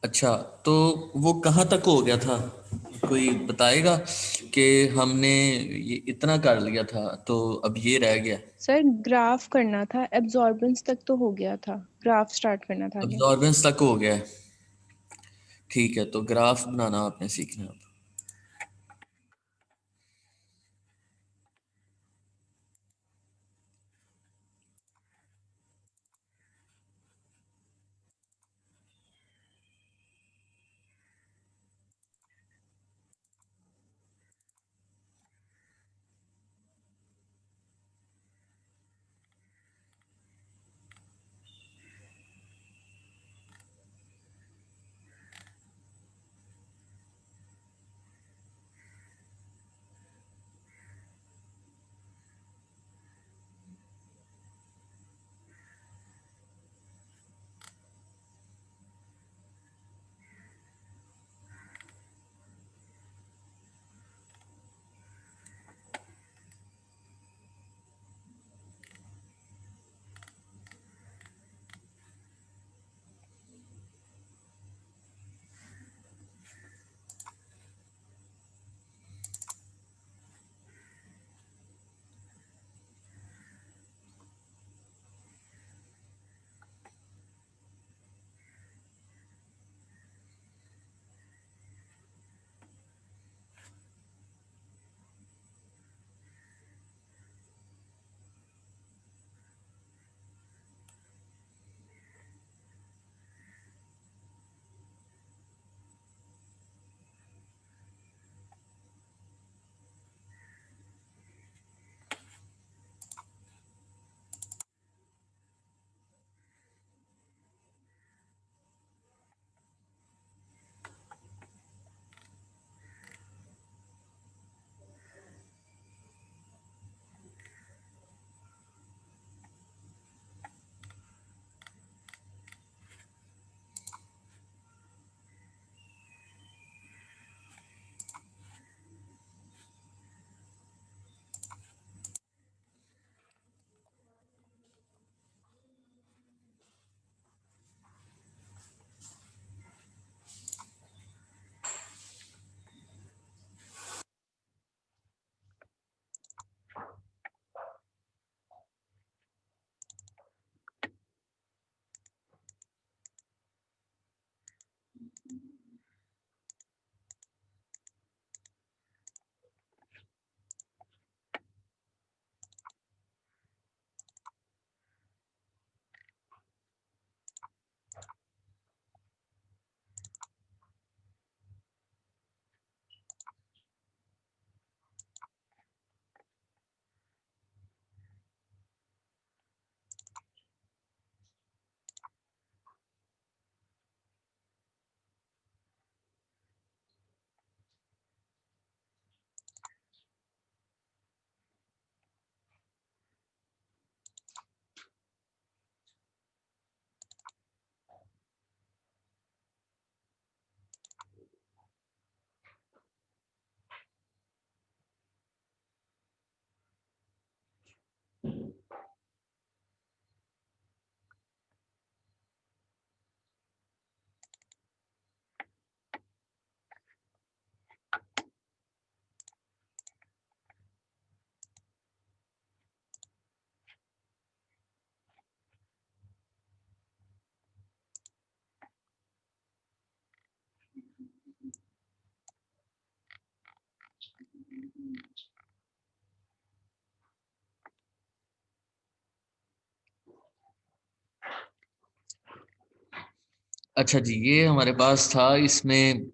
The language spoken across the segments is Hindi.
अच्छा, तो वो कहाँ तक हो गया था? कोई बताएगा कि हमने ये इतना कर लिया था तो अब ये रह गया। सर ग्राफ करना था, एब्जॉर्बेंस तक तो हो गया था, ग्राफ स्टार्ट करना था आगे। अब्जॉर्बेंस तक हो गया है। ठीक है, तो ग्राफ बनाना आपने सीखना है अब। अच्छा जी, ये हमारे पास था इसमें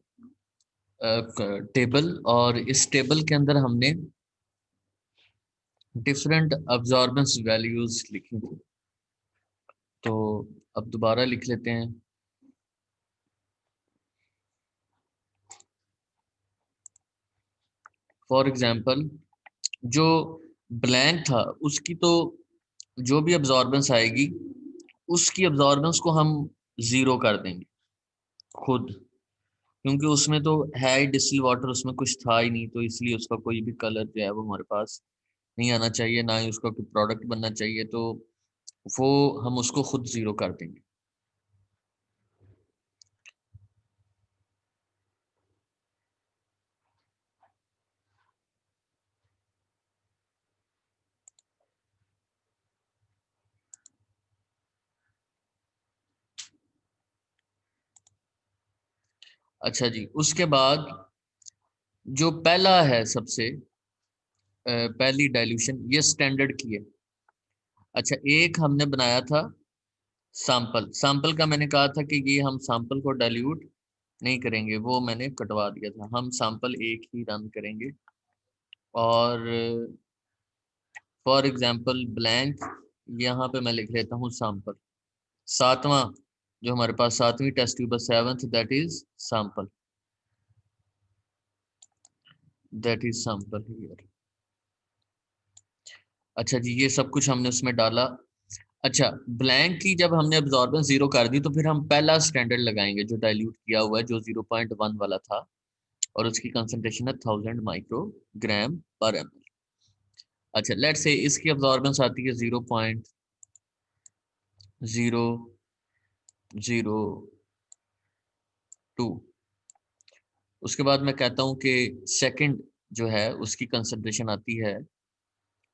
टेबल, और इस टेबल के अंदर हमने डिफरेंट अब्जॉर्बेंस वैल्यूज लिखी थी। तो अब दोबारा लिख लेते हैं। फॉर एग्जांपल, जो ब्लैंक था उसकी तो जो भी अब्जॉर्बेंस आएगी उसकी अब्जॉर्बेंस को हम जीरो कर देंगे खुद, क्योंकि उसमें तो है ही डिस्टिल वाटर, उसमें कुछ था ही नहीं, तो इसलिए उसका कोई भी कलर जो है वो हमारे पास नहीं आना चाहिए, ना ही उसका कोई प्रोडक्ट बनना चाहिए, तो वो हम उसको खुद जीरो कर देंगे। अच्छा जी, उसके बाद जो पहला है सबसे पहली डाइल्यूशन, ये स्टैंडर्ड की है। अच्छा, एक हमने बनाया था सैंपल। सैंपल का मैंने कहा था कि ये हम सैंपल को डाइल्यूट नहीं करेंगे, वो मैंने कटवा दिया था। हम सैंपल एक ही रन करेंगे और फॉर एग्जांपल ब्लैंक, यहाँ पे मैं लिख लेता हूँ सैंपल। सातवां जो हमारे पास सातवीं test tube, seventh, that is sample here. अच्छा जी, ये सब कुछ हमने उसमें डाला। अच्छा, ब्लैंक की जब हमने अब्जॉर्बेंस जीरो कर दी, तो फिर हम पहला स्टैंडर्ड लगाएंगे जो डाइल्यूट किया हुआ है, जो 0.1 वाला था, और उसकी कंसंट्रेशन है 1000 माइक्रोग्राम पर ml। अच्छा, लेट्स से इसकी अब्जॉर्बेंस आती है 0.002। उसके बाद मैं कहता हूँ कि सेकंड जो है उसकी कंसंट्रेशन आती है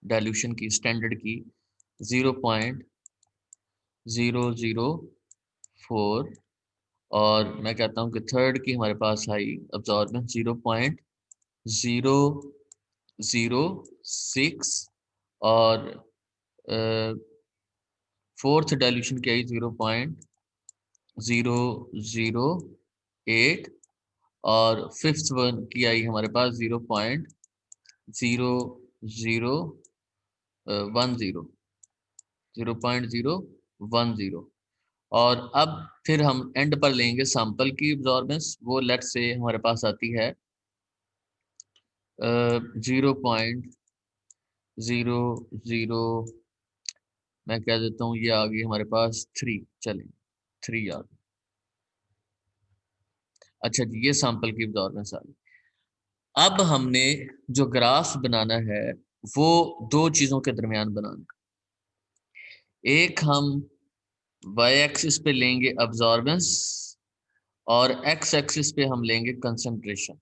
डाइल्यूशन की, स्टैंडर्ड की, 0.004। और मैं कहता हूँ कि थर्ड की हमारे पास आई अब्जॉर्बेंस 0.006। और फोर्थ डाइल्यूशन की आई 0.008। और फिफ्थ वन की आई हमारे पास 0.010। और अब फिर हम एंड पर लेंगे सैंपल की अब्जॉर्बेंस। वो लेट से हमारे पास आती है 0.00, मैं कह देता हूँ ये आ गई हमारे पास 3। चलें, 3 आ गई। अच्छा जी, ये सैंपल की अब्जॉर्बेंस आ गई। अब हमने जो ग्राफ बनाना है वो दो चीजों के दरमियान बनाना। एक हम वाई एक्सिस पे लेंगे अब्जॉर्बेंस, और एक्स एक्सिस पे हम लेंगे कंसंट्रेशन।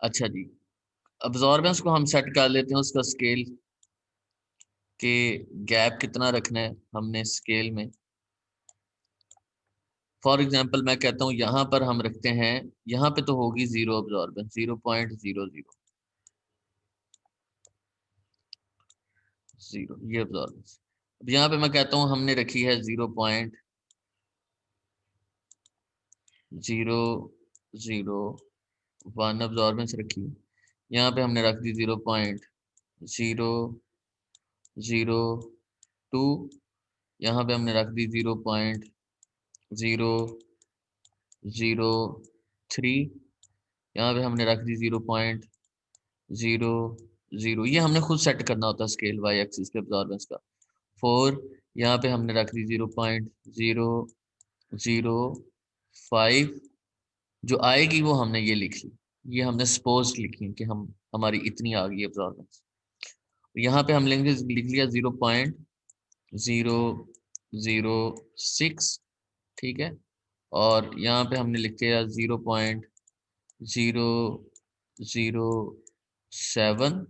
अच्छा जी, अब्जॉर्बेंस को हम सेट कर लेते हैं, उसका स्केल के गैप कितना रखना है हमने स्केल में। फॉर एग्जांपल मैं कहता हूँ यहाँ पर हम रखते हैं, यहाँ पे तो होगी जीरो अब्जॉर्बेंस, 0.00, ये अब्जॉर्बेंस। अब यहाँ पे मैं कहता हूँ हमने रखी है 0.001 अब्जॉर्बेंस रखी। यहाँ पे हमने रख दी 0.002। यहाँ पे हमने रख दी 0.003। यहाँ पे हमने रख दी 0.00। ये हमने खुद सेट करना होता है स्केल वाई एक्सिस पे अब्जॉर्बेंस का। 4, यहाँ पे हमने रख दी 0.005। जो आएगी वो हमने ये लिख ली, ये हमने सपोज लिखी कि हम हमारी इतनी आ गई अब्जॉर्बेंस। यहाँ पे हम लेंगे, लिख लिया 0.006, ठीक है। और यहाँ पे हमने लिख दिया 0.007।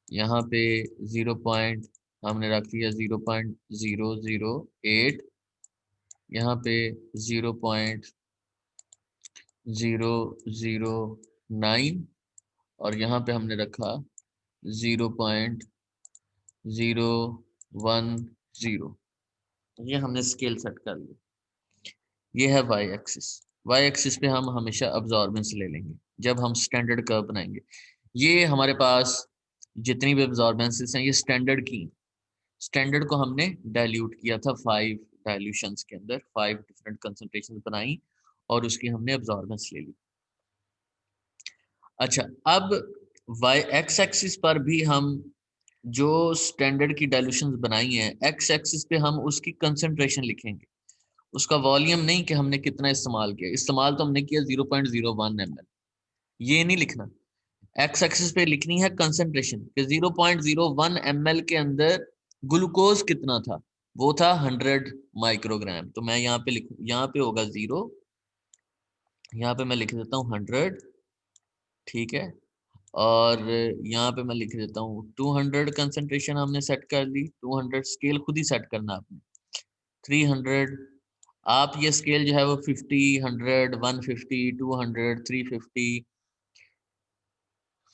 यहाँ पे 0 पॉइंट हमने रख दिया 0.008। यहाँ पे 0.009। और यहाँ पे हमने रखा 0.010। ये हमने स्केल सेट कर लिया। ये है वाई एक्सिस। वाई एक्सिस पे हम हमेशा अब्जॉर्बेंस ले लेंगे जब हम स्टैंडर्ड कर्व बनाएंगे। ये हमारे पास जितनी भी अब्जॉर्बेंसेस हैं ये स्टैंडर्ड की। स्टैंडर्ड को हमने डाइल्यूट किया था 5 डाइल्यूशंस के अंदर, 5 डिफरेंट कंसंट्रेशन बनाई और उसकी हमने अब्जॉर्बेंस ले ली। अच्छा, अब वाई एक्स एक्सिस पर भी हम जो स्टैंडर्ड की डाइल्यूशंस बनाई हैं, एक्स एक्सिस पे हम उसकी कंसंट्रेशन लिखेंगे, उसका वॉल्यूम नहीं कि हमने कितना इस्तेमाल किया। इस्तेमाल तो हमने किया 0.01 ml, ये नहीं लिखना। एक्स एक्सिस पे लिखनी है कंसंट्रेशन कि 0.01 ml के अंदर ग्लूकोज कितना था, वो था 100 माइक्रोग्राम। तो मैं यहाँ पे लिखूँ, यहाँ पे होगा 0, यहाँ पे मैं लिख देता हूँ 100, ठीक है। और यहाँ पे मैं लिख देता हूँ 200 कंसंट्रेशन हमने सेट कर दी। 200 स्केल खुद ही सेट करना आपने। 300, आप ये स्केल जो है वो 50, 100, 150, 200, 350,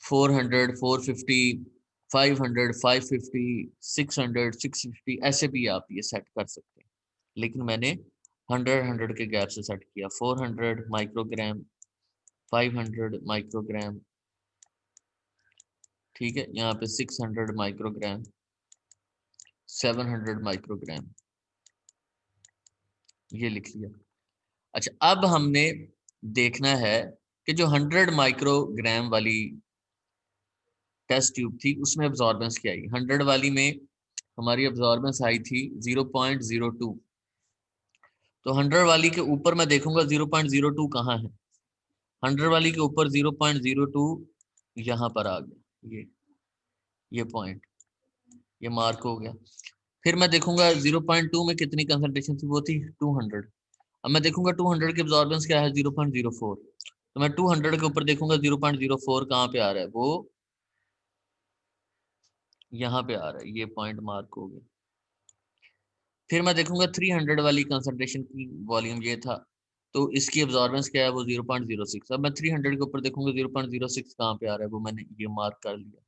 400, 450, 500, 550, 600, 650, ऐसे भी आप ये सेट कर सकते हैं। लेकिन मैंने 100 के गैप से सेट किया। 400 माइक्रोग्राम, 500 माइक्रोग्राम, ठीक है। यहाँ पे 600 माइक्रोग्राम, 700 माइक्रोग्राम, ये लिख लिया। अच्छा, अब हमने देखना है कि जो 100 माइक्रोग्राम वाली टेस्ट ट्यूब थी उसमें अब्जॉर्बेंस क्या आई। 100 वाली में हमारी अब्जॉर्बेंस आई थी 0.02। तो 100 वाली के ऊपर मैं देखूंगा 0.02 कहाँ है। 100 वाली के ऊपर 0.02 यहाँ पर आ गया, ये पॉइंट, ये मार्क हो गया। फिर मैं देखूंगा 0.2 में कितनी कंसंट्रेशन थी, वो थी 200। अब मैं देखूंगा 200 की अब्जॉर्बेंस क्या है, 0.04। तो मैं 200 के ऊपर देखूंगा 0.04 कहाँ पे आ रहा है, वो यहाँ पे आ रहा है, ये पॉइंट मार्क हो गया। फिर मैं देखूंगा 300 वाली कंसंट्रेशन की वॉल्यूम ये था, तो इसकी अब्जॉर्बेंस क्या है, वो 0.06। अब मैं 300 के ऊपर देखूंगा 0.06 कहाँ पे आ रहा है, वो मैंने ये मार्क कर लिया।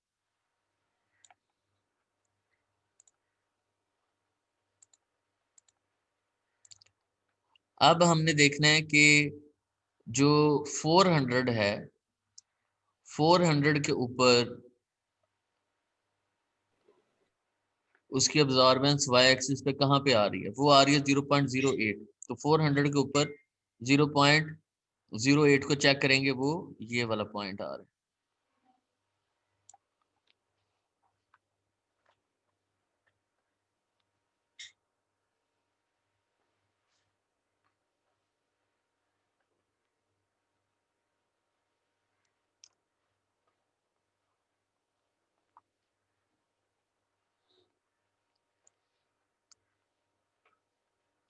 अब हमने देखना है कि जो 400 है, 400 के ऊपर उसकी अब्जॉर्बेंस वाई एक्सिस पे कहाँ पे आ रही है, वो आ रही है 0.08। तो 400 के ऊपर 0.08 को चेक करेंगे, वो ये वाला पॉइंट आ रहा है।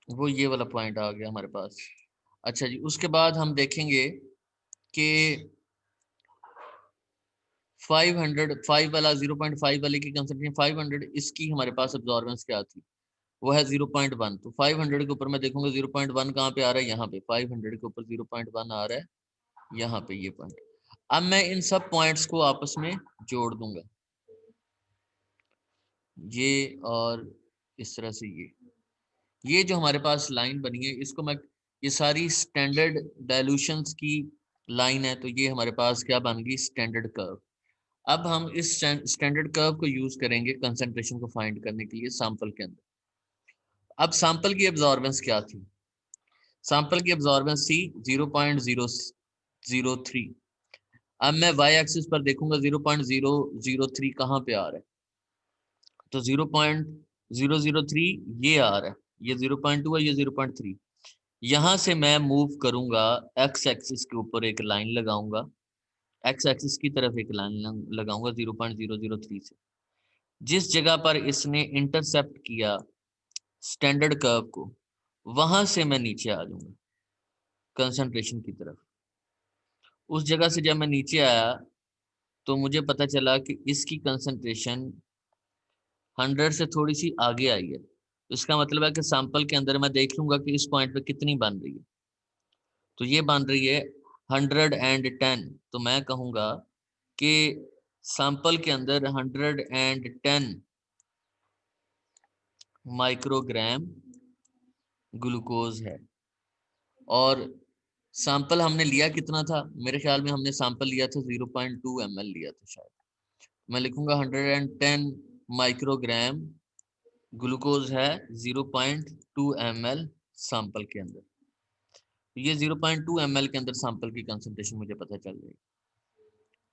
वो ये वाला पॉइंट आ गया हमारे पास। अच्छा जी, उसके बाद हम देखेंगे कि 5 वाला 0.5 वाले की कंसंट्रेशन 500, इसकी हमारे पास अब्जॉर्बेंस क्या थी, वो है 0.1। तो 500 के ऊपर मैं देखूंगा 0.1 कहाँ पे आ रहा है, यहाँ पे 500 के ऊपर 0.1 आ रहा है, यहाँ पे ये पॉइंट। अब मैं इन सब पॉइंट्स को आपस में जोड़ दूंगा, ये और इस तरह से ये जो हमारे पास लाइन बनी है, इसको मैं, ये सारी स्टैंडर्ड डाइल्यूशंस की लाइन है, तो ये हमारे पास क्या बन गई, स्टैंडर्ड कर्व। अब हम इस स्टैंडर्ड कर्व को यूज करेंगे कंसंट्रेशन को फाइंड करने के लिए सैंपल के अंदर। अब सैंपल की अब्जॉर्बेंस क्या थी, सैंपल की अब्जॉर्बेंस थी 0.003। अब मैं वाई एक्सिस पर देखूंगा 0.003 कहाँ पे आ रहा है, तो 0.003 ये आ रहा है, ये 0.2 है, ये 0.3। यहां से मैं मूव करूंगा एक्स एक्सिस के ऊपर एक लाइन लगाऊंगा, एक्स एक्सिस की तरफ एक लाइन लगाऊंगा 0.003 से। जिस जगह पर इसने इंटरसेप्ट किया स्टैंडर्ड कर्व को, वहां से मैं नीचे आ जाऊंगा कंसंट्रेशन की तरफ। उस जगह से जब मैं नीचे आया तो मुझे पता चला कि इसकी कंसंट्रेशन 100 से थोड़ी सी आगे आई है। तो इसका मतलब है कि सैंपल के अंदर मैं देख लूंगा कि इस पॉइंट पे कितनी बन रही है, तो ये बन रही है 110। तो मैं कहूंगा कि सैंपल के अंदर 110 माइक्रोग्राम ग्लूकोज है। और सैंपल हमने लिया कितना था, मेरे ख्याल में हमने सैंपल लिया था 0.2 ml लिया था शायद। मैं लिखूंगा 110 माइक्रोग्राम ग्लूकोज है 0.2 ml सैंपल के अंदर। ये 0.2 ml के अंदर सैंपल की कंसंट्रेशन मुझे पता चल गई।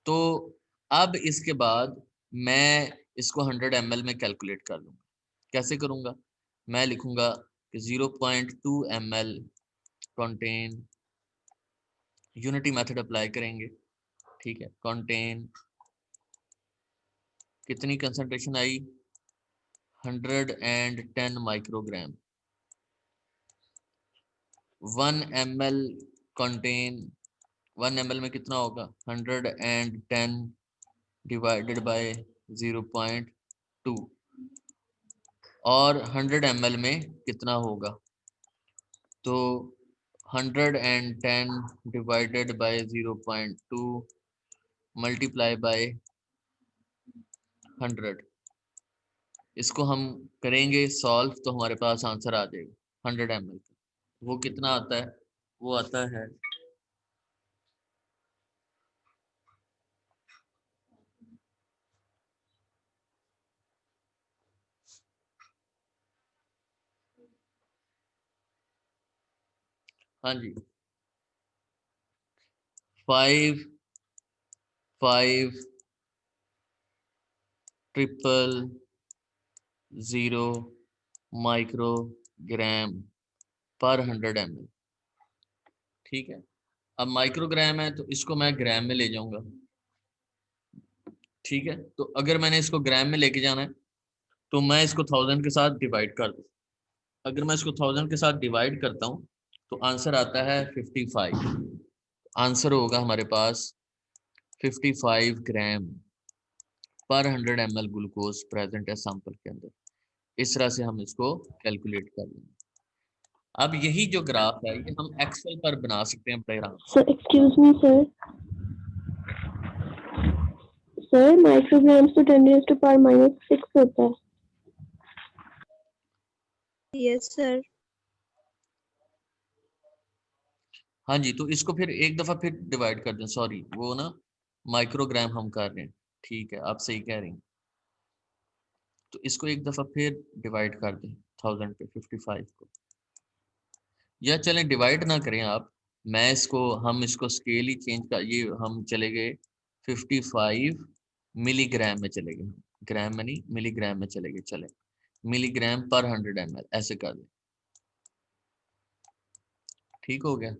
तो अब इसके बाद मैं इसको 100 ml में कैलकुलेट कर लूंगा। कैसे करूंगा, मैं लिखूंगा कि 0.2 ml contain, unity method apply करेंगे, ठीक है, कंटेन कितनी कंसंट्रेशन आई 110 माइक्रोग्राम। 1 ml कंटेन 1 ml में कितना होगा 110 डिवाइडेड बाय 0.2 और 100 ml में कितना होगा तो 110 डिवाइडेड बाय 0.2 मल्टीप्लाई बाय 100। इसको हम करेंगे सॉल्व तो हमारे पास आंसर आ जाएगा 100 ml का। वो कितना आता है वो आता है हाँ जी 5,5,0 माइक्रोग्राम पर 100 ml। ठीक है, अब माइक्रोग्राम है तो इसको मैं ग्राम में ले जाऊंगा। ठीक है, तो अगर मैंने इसको ग्राम में लेके जाना है तो मैं इसको 1000 के साथ डिवाइड कर दूं। अगर मैं इसको 1000 के साथ डिवाइड करता हूं तो आंसर आता है 55। आंसर होगा हमारे पास 55 ग्राम पर 100 ml ग्लूकोज प्रेजेंट है सैंपल के अंदर। इस तरह से हम इसको कैलकुलेट कर लेंगे। अब यही जो ग्राफ है ये हम एक्सेल पर बना सकते हैं बड़े आराम से। Sir, excuse me, sir. Sir, micrograms to 10 raised to power -6 होता है. Yes, sir. हाँ जी, तो इसको फिर एक दफा फिर डिवाइड कर दें। सॉरी, वो ना माइक्रोग्राम हम कर रहे हैं। ठीक है, आप सही कह रही हैं। तो इसको एक दफा फिर डिवाइड कर दें 1000 पे 55 को, या चलें डिवाइड ना करें आप, मैं इसको हम इसको स्केल ही चेंज कर, ये हम चले गए 55 मिलीग्राम में चले गए, ग्राम में नहीं मिलीग्राम में चले गए। चले मिलीग्राम पर 100 ml ऐसे कर दें। ठीक हो गया।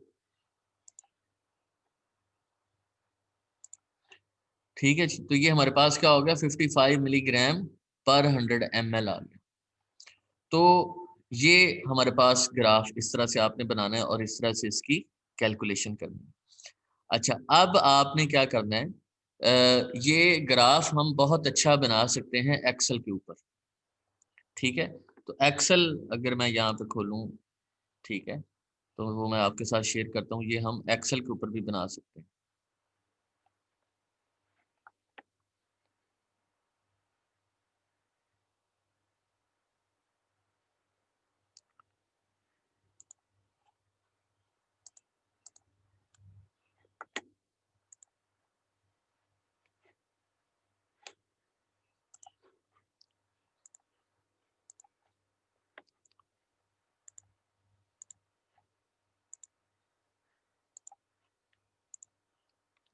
ठीक है, तो ये हमारे पास क्या हो गया 55 मिलीग्राम पर 100 ml आ गया। तो ये हमारे पास ग्राफ इस तरह से आपने बनाना है और इस तरह से इसकी कैलकुलेशन करनी है। अच्छा, अब आपने क्या करना है, ये ग्राफ हम बहुत अच्छा बना सकते हैं एक्सेल के ऊपर। ठीक है, तो एक्सेल अगर मैं यहाँ पे खोलूँ, ठीक है, तो वो मैं आपके साथ शेयर करता हूँ। ये हम एक्सेल के ऊपर भी बना सकते हैं।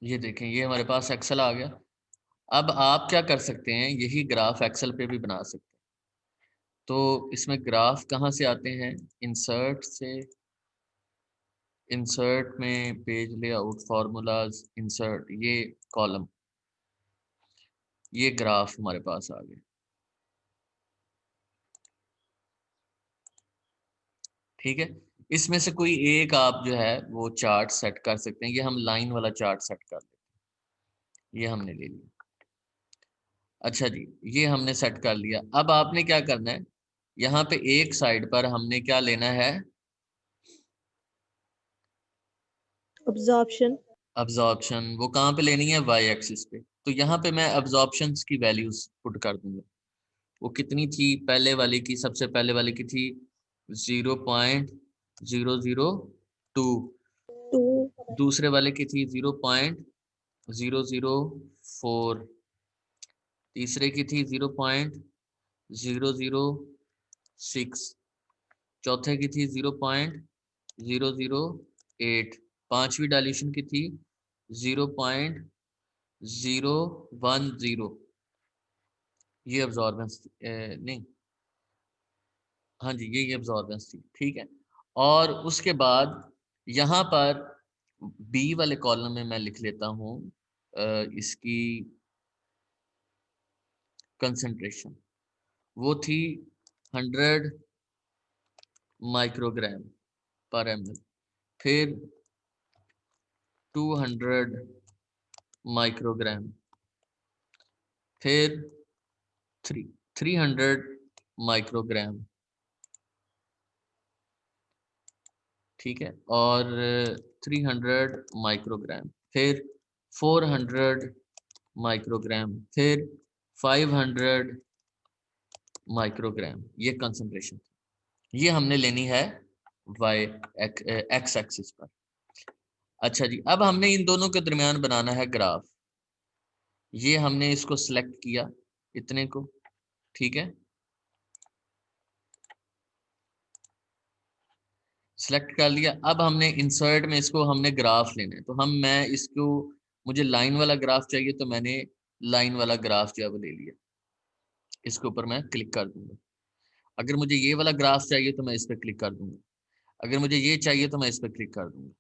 ये देखें, ये हमारे पास एक्सेल आ गया। अब आप क्या कर सकते हैं, यही ग्राफ एक्सेल पे भी बना सकते हैं। तो इसमें ग्राफ कहाँ से आते हैं, इंसर्ट से, इंसर्ट में पेज लेआउट फार्मूलाज, इंसर्ट, ये कॉलम, ये ग्राफ हमारे पास आ गए। ठीक है, इसमें से कोई एक आप जो है वो चार्ट सेट कर सकते हैं। ये हम लाइन वाला चार्ट सेट कर लेते हैं, ये हमने ले लिया। अच्छा जी, ये हमने सेट कर लिया। अब आपने क्या करना है, यहाँ पे एक साइड पर हमने क्या लेना है, Absorption. अब्जॉर्प्शन। वो कहाँ पे लेनी है, वाई एक्सिस पे। तो यहाँ पे मैं अब्जॉर्प्शन की वैल्यूज पुट कर दूंगा। वो कितनी थी, पहले वाली की, सबसे पहले वाली की थी 0.002, 2. दूसरे वाले की थी 0.004, तीसरे की थी 0.006, चौथे की थी 0.008, पांचवी डायल्यूशन की थी 0.010। ये अब्जॉर्बेंस नहीं, हाँ जी, ये अब्जॉर्बेंस थी। ठीक है, और उसके बाद यहाँ पर बी वाले कॉलम में मैं लिख लेता हूँ इसकी कंसंट्रेशन, वो थी 100 माइक्रोग्राम पर ml, फिर 200 माइक्रोग्राम, फिर 300 माइक्रोग्राम, ठीक है, और 300 माइक्रोग्राम, फिर 400 माइक्रोग्राम, फिर 500 माइक्रोग्राम। ये कंसंट्रेशन, ये हमने लेनी है वाई एक्स एक्सिस पर। अच्छा जी, अब हमने इन दोनों के दरमियान बनाना है ग्राफ। ये हमने इसको सिलेक्ट किया, इतने को, ठीक है, सिलेक्ट कर लिया। अब हमने इंसर्ट में इसको हमने ग्राफ लेना है, तो मैं इसको, मुझे लाइन वाला ग्राफ चाहिए तो मैंने लाइन वाला ग्राफ जो है वो ले लिया, इसके ऊपर मैं क्लिक कर दूंगा। अगर मुझे ये वाला ग्राफ चाहिए तो मैं इस पर क्लिक कर दूंगा, अगर मुझे ये चाहिए तो मैं इस पर क्लिक कर दूंगा।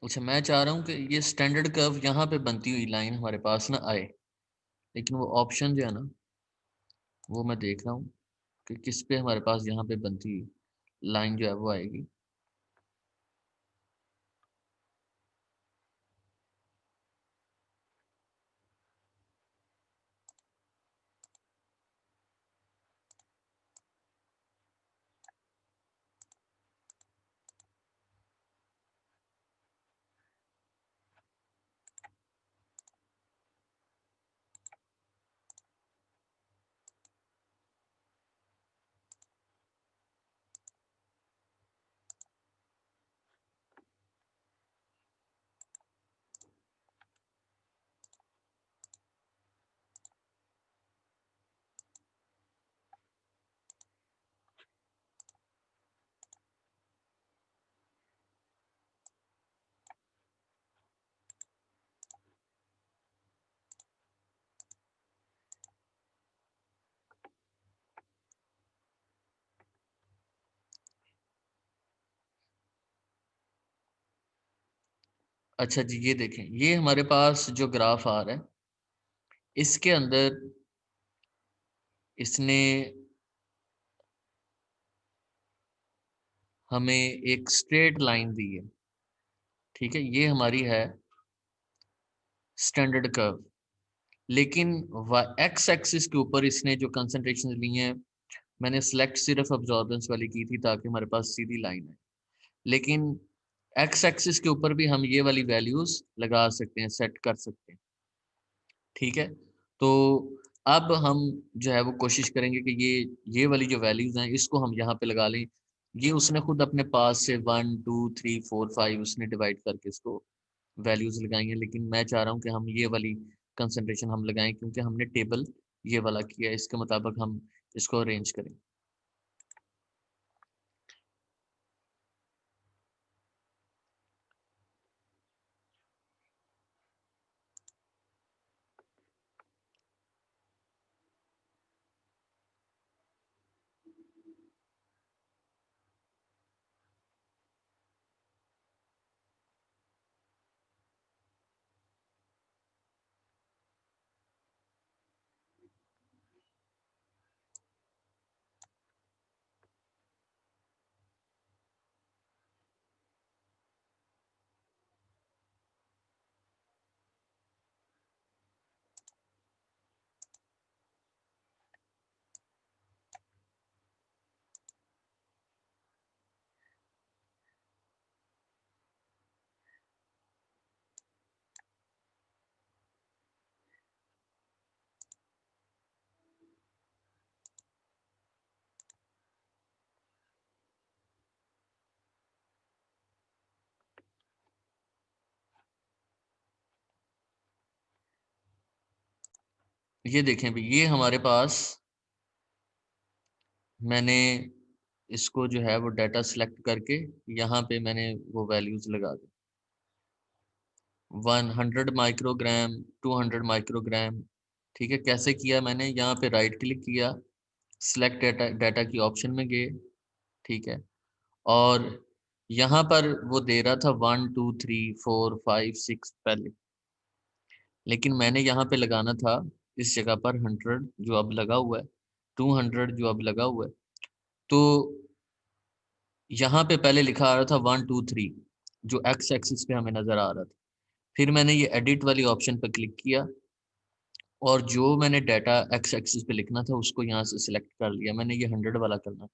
अच्छा, मैं चाह रहा हूँ कि ये स्टैंडर्ड कर्व यहाँ पे बनती हुई लाइन हमारे पास ना आए, लेकिन वो ऑप्शन जो है ना, वो मैं देख रहा हूँ कि किस पे हमारे पास यहाँ पे बनती हुई लाइन जो है वो आएगी। अच्छा जी, ये देखें, ये हमारे पास जो ग्राफ आ रहा है, इसके अंदर इसने हमें एक स्ट्रेट लाइन दी है, ठीक है, ये हमारी है स्टैंडर्ड कर्व। लेकिन एक्स एक्सिस के ऊपर इसने जो कंसंट्रेशन ली है, मैंने सिलेक्ट सिर्फ अब्जॉर्बेंस वाली की थी ताकि हमारे पास सीधी लाइन है, लेकिन एक्स एक्सिस के ऊपर भी हम ये वाली वैल्यूज लगा सकते हैं, सेट कर सकते हैं, ठीक है। तो अब हम जो है वो कोशिश करेंगे कि ये वाली जो वैल्यूज हैं इसको हम यहाँ पे लगा लें। ये उसने खुद अपने पास से 1 2 3 4 5 उसने डिवाइड करके इसको वैल्यूज लगाई हैं, लेकिन मैं चाह रहा हूँ कि हम ये वाली कंसंट्रेशन हम लगाएं, क्योंकि हमने टेबल ये वाला किया है, इसके मुताबिक हम इसको अरेंज करें। ये देखें भी, ये हमारे पास मैंने इसको जो है वो डाटा सिलेक्ट करके यहाँ पे मैंने वो वैल्यूज लगा दी, 100 माइक्रोग्राम, 200 माइक्रोग्राम। ठीक है, कैसे किया मैंने, यहाँ पे राइट क्लिक किया, सिलेक्ट डाटा, डाटा की ऑप्शन में गए। ठीक है, और यहाँ पर वो दे रहा था 1 2 3 4 5 6 पहले, लेकिन मैंने यहाँ पे लगाना था इस जगह पर 100 जो अब लगा हुआ है, 200 जो अब लगा हुआ है। तो यहाँ पे पहले लिखा आ रहा था 1 2 3 जो एक्स एक्सिस पे हमें नजर आ रहा था। फिर मैंने ये एडिट वाली ऑप्शन पर क्लिक किया और जो मैंने डाटा एक्स एक्सिस पे लिखना था उसको यहाँ से सिलेक्ट कर लिया। मैंने ये 100 वाला करना था,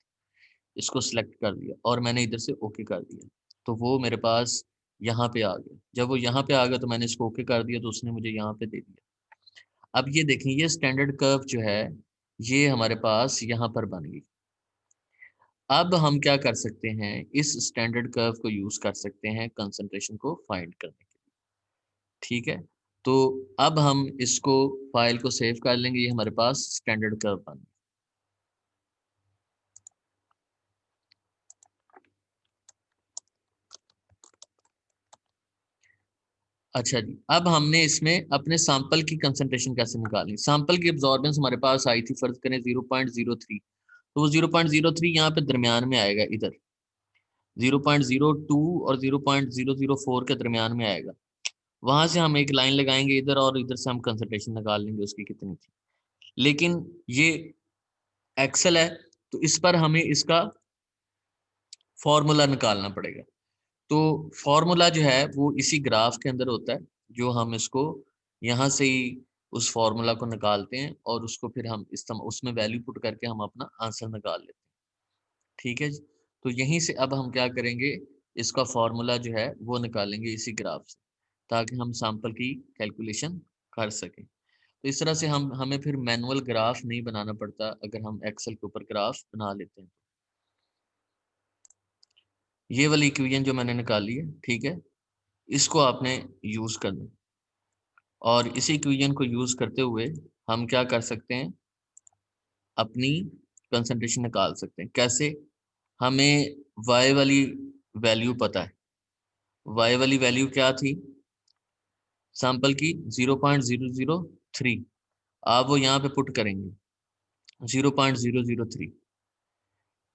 इसको सिलेक्ट कर लिया और मैंने इधर से ओके कर दिया, तो वो मेरे पास यहाँ पे आ गया। जब वो यहाँ पे आ गया तो मैंने इसको ओके कर दिया, तो उसने मुझे यहाँ पे दे दिया। अब ये देखें, ये स्टैंडर्ड कर्व जो है ये हमारे पास यहाँ पर बन गई। अब हम क्या कर सकते हैं, इस स्टैंडर्ड कर्व को यूज कर सकते हैं कंसंट्रेशन को फाइंड करने के लिए। ठीक है, तो अब हम इसको फाइल को सेव कर लेंगे, ये हमारे पास स्टैंडर्ड कर्व बन गई। अच्छा जी, अब हमने इसमें अपने सैंपल की कंसंट्रेशन कैसे निकालनी। सैंपल की अब्जॉर्बेंस हमारे पास आई थी, फर्ज करें 0.03, तो वो 0.03 यहाँ पे दरमियान में आएगा, इधर 0.02 और 0.004 के दरमियान में आएगा। वहां से हम एक लाइन लगाएंगे इधर, और इधर से हम कंसंट्रेशन निकाल लेंगे उसकी कितनी थी। लेकिन ये एक्सेल है, तो इस पर हमें इसका फॉर्मूला निकालना पड़ेगा। तो फॉर्मूला जो है वो इसी ग्राफ के अंदर होता है, जो हम इसको यहाँ से ही उस फॉर्मूला को निकालते हैं और उसको फिर हम उसमें वैल्यू पुट करके हम अपना आंसर निकाल लेते हैं। ठीक है जी, तो यहीं से अब हम क्या करेंगे, इसका फॉर्मूला जो है वो निकालेंगे इसी ग्राफ से, ताकि हम सैंपल की कैलकुलेशन कर सकें। तो इस तरह से हमें फिर मैनुअल ग्राफ नहीं बनाना पड़ता अगर हम एक्सेल के ऊपर ग्राफ बना लेते हैं। ये वाली इक्वेशन जो मैंने निकाली है, ठीक है, इसको आपने यूज करना है। और इसी इक्वेशन को यूज करते हुए हम क्या कर सकते हैं, अपनी कंसंट्रेशन निकाल सकते हैं। कैसे, हमें y वाली वैल्यू पता है। y वाली वैल्यू क्या थी सैंपल की, 0.003। आप वो यहाँ पे पुट करेंगे 0.003।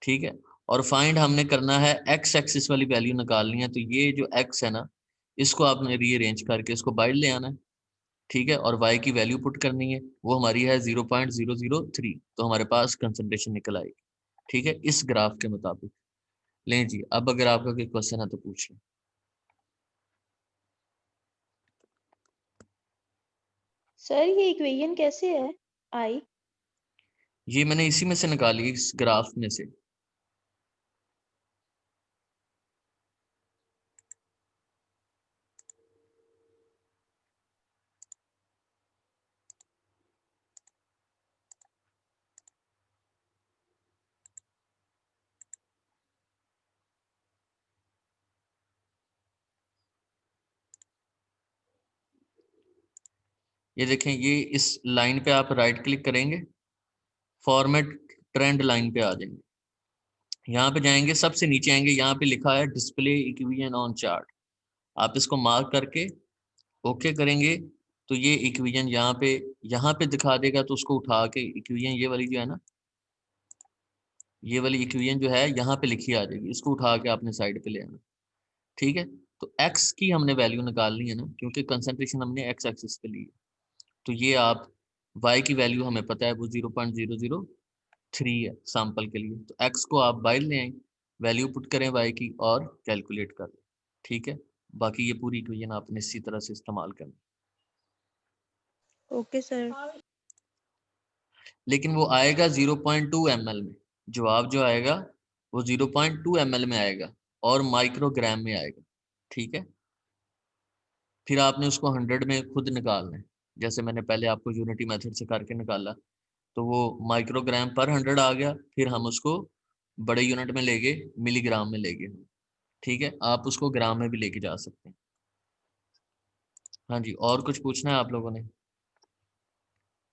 ठीक है, और फाइंड हमने करना है x एक्सिस वाली वैल्यू निकालनी है। तो ये जो x है ना, इसको आपने रीअरेंज करके इसको बाहर ले आना है। ठीक है, और y की वैल्यू पुट करनी है, वो हमारी है 0.003, तो हमारे पास कंसंट्रेशन निकल आएगी। ठीक है, इस ग्राफ के मुताबिक। लें जी, अब अगर आपका कोई क्वेश्चन है तो पूछ लें। सर ये इक्वेशन कैसे है आई? ये मैंने इसी में से निकाली, इस ग्राफ में से। ये देखें, ये इस लाइन पे आप राइट क्लिक करेंगे, फॉर्मेट ट्रेंड लाइन पे आ जाएंगे। यहाँ पे जाएंगे, सबसे नीचे आएंगे, यहाँ पे लिखा है डिस्प्ले इक्वेशन ऑन चार्ट। आप इसको मार्क करके ओके करेंगे, तो ये इक्वेशन यहाँ पे दिखा देगा। तो उसको उठा के इक्वेशन ये वाली जो है ना, ये वाली इक्वेशन जो है यहाँ पे लिखी आ जाएगी, इसको उठा के आपने साइड पे ले आना। ठीक है, तो x की हमने वैल्यू निकालनी है ना, क्योंकि कंसंट्रेशन हमने x एक्सिस पे ली है। तो ये आप y की वैल्यू हमें पता है, वो 0.003 है सैंपल के लिए। तो x को आप बाहर ले आए, वैल्यू पुट करें y की और कैलकुलेट कर लें। ठीक है, बाकी ये पूरी इक्वेशन आपने इसी तरह से इस्तेमाल करनी। Okay sir. लेकिन वो आएगा 0.2 ml में, जवाब जो आएगा वो 0.2 ml में आएगा और माइक्रोग्राम में आएगा। ठीक है, फिर आपने उसको 100 में खुद निकालना है, जैसे मैंने पहले आपको यूनिटी मेथड से करके निकाला, तो वो माइक्रोग्राम पर 100 आ गया। फिर हम उसको बड़े यूनिट में ले गए, मिलीग्राम में ले गए। ठीक है, आप उसको ग्राम में भी लेके जा सकते हैं। हाँ जी, और कुछ पूछना है आप लोगों ने?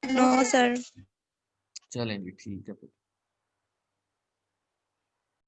No sir. चलें जी, ठीक है फिर।